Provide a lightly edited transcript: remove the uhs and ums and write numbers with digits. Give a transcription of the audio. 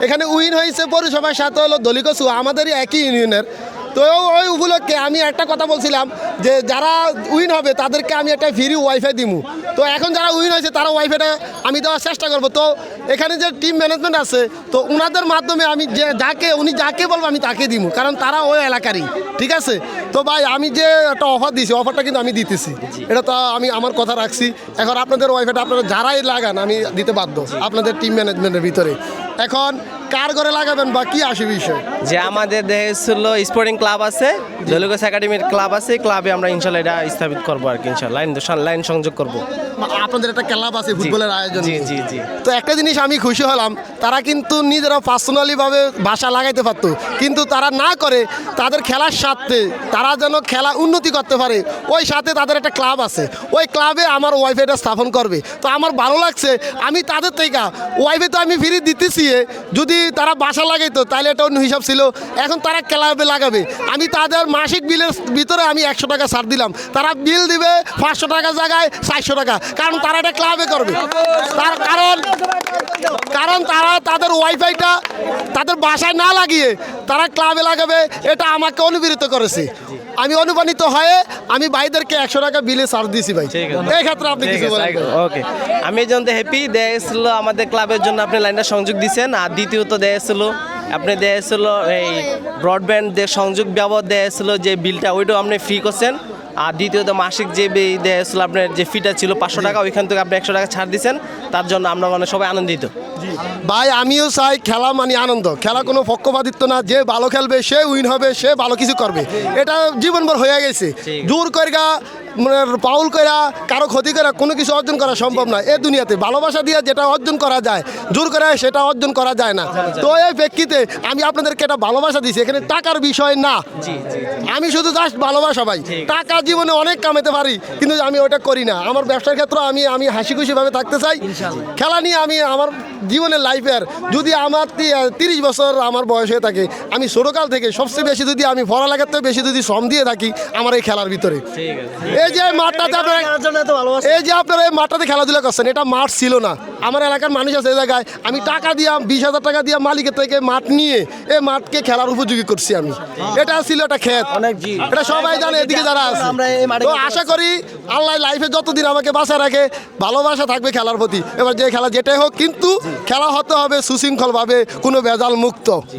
এখানে উইন হয়েছে পৌরসভার সাথে হলো দলিকসু, আমাদেরই একই ইউনিয়নের। তো ওই উপলক্ষে আমি একটা কথা বলছিলাম যে যারা উইন হবে তাদেরকে আমি একটা ফ্রি ওয়াইফাই দিমু। তো এখন যারা উইন হয়েছে তারা ওয়াইফাইটা আমি দেওয়ার চেষ্টা করবো। তো এখানে যে টিম ম্যানেজমেন্ট আছে, তো ওনাদের মাধ্যমে আমি যে উনি যাকে বলবো আমি তাকে দিমু, কারণ তারা ওই এলাকারই। ঠিক আছে? তো ভাই আমি যে একটা অফার দিয়েছি, অফারটা কিন্তু আমি দিতেছি, এটা তো আমি আমার কথা রাখছি। এখন আপনাদের ওয়াইফাইটা আপনারা যারাই লাগান আমি দিতে বাধ্য আপনাদের টিম ম্যানেজমেন্টের ভিতরে। এখন কার ঘরে লাগাবেন বা কি আসে বিষয়, যে আমাদের দেশে ছিল স্পোর্টিং ক্লাব আছে, দলিকস একাডেমির ক্লাব আছে, ক্লাবে আমরা ইনশাল্লাহ এটা স্থাপিত করবো আর কি, ইনশাল্লাহ লাইন সংযোগ করবো। আপনাদের একটা ক্লাব আছে ফুটবলের আয়োজন। জি জি জি। তো একটা জিনিস আমি খুশি হলাম, তারা কিন্তু নিজেরা পার্সোনালিভাবে বাসা লাগাইতে পারতো, কিন্তু তারা না করে তাদের খেলার সাথে তারা যেন খেলা উন্নতি করতে পারে, ওই সাথে তাদের একটা ক্লাব আছে, ওই ক্লাবে আমার ওয়াইফাইটা স্থাপন করবে। তো আমার ভালো লাগছে, আমি তাদের থেকে ওয়াইফাই তো আমি ফ্রি দিতেছি, যদি তারা বাসা লাগাইতো তাহলে এটা অন্য হিসাব ছিল। এখন তারা ক্লাবে লাগাবে, আমি তাদের মাসিক বিলের ভিতরে আমি 100 টাকা ছাড় দিলাম, তারা বিল দিবে 500 টাকা জায়গায় 400 টাকা, কারণ তারা এটা ক্লাবে করবে। তার কারণ তারা তাদের ওয়াইফাইটা তাদের বাসায় না লাগিয়ে তারা ক্লাবে লাগাবে, এটা আমাকে অনুপ্রেরিত করেছে। আমি অনুপ্রাণিত হয়ে আমি ভাইদেরকে 100 টাকা বিলে ছাড় দিয়েছি ভাই। এই ক্ষেত্রে আপনি কিছু বলেন? ওকে, আমি এই জন্য হ্যাপি দেখছিল আমাদের ক্লাবের জন্য আপনি লাইনটা সংযোগ দিচ্ছেন। আর দ্বিতীয়ত দেখছিল আপনি দেখছিল এই ব্রডব্যান্ড সংযোগ ব্যবহার দেখছিল যে বিলটা, ওইটাও আপনি ফ্রি করছেন। আর দ্বিতীয়ত মাসিক যে দেখছিল আপনার যে ফিটা ছিল 500 টাকা, ওইখান থেকে আপনি 100 টাকা ছাড় দিচ্ছেন, তার জন্য আমরা মানে সবাই আনন্দিত। ভাই আমিও চাই খেলা মানে আনন্দ, খেলা কোনো পক্ষপাতিত্ব না, যে ভালো খেলবে সে উইন হবে, সে ভালো কিছু করবে, এটা জীবনভর হয়ে গেছে। জোর কইরা মানে পাউল কইরা কারো ক্ষতি করা কোনো কিছু অর্জন করা সম্ভব না এই দুনিয়াতে। ভালোবাসা দিয়ে যেটা অর্জন করা যায়, জোর করে সেটা অর্জন করা যায় না। তো এই প্রেক্ষিতে আমি আপনাদেরকে একটা ভালোবাসা দিয়েছি, এখানে টাকার বিষয় না, আমি শুধু জাস্ট ভালোবাসা ভাই। টাকা জীবনে অনেক কামাতে পারি, কিন্তু আমি ওটা করি না। আমার ব্যবসার ক্ষেত্রে আমি হাসি খুশিভাবে থাকতে চাই। খেলা নিয়ে আমি আমার জীবনের লাইফের যদি আমার 30 বছর আমার বয়স হয়ে থাকে, আমি ছোটকাল থেকে সবচেয়ে বেশি যদি আমি পড়ালেখার থেকে বেশি যদি শ্রম দিয়ে থাকি আমার এই খেলার ভিতরে। এই যে মাঠটাতে আপনারা এই মাঠটাতে খেলাধুলা করছেন, এটা মাঠ ছিল না। আমার এলাকার মানুষ আছে এই জায়গায়, আমি টাকা দিয়া 20,000 টাকা দিয়া মালিকের থেকে মাঠ নিয়ে এই মাঠকে খেলার উপযোগী করছি আমি। এটা ছিল একটা ক্ষেত, এটা সবাই জানে এদিকে যারা আছে। তো আশা করি আল্লাহ লাইফে যতদিন আমাকে বাঁচা রাখে ভালোবাসা থাকবে খেলার প্রতি। এবার যে খেলা যেটাই হোক, কিন্তু খেলা হতে হবে সুশৃঙ্খলভাবে, কোনো ভেজাল মুক্ত।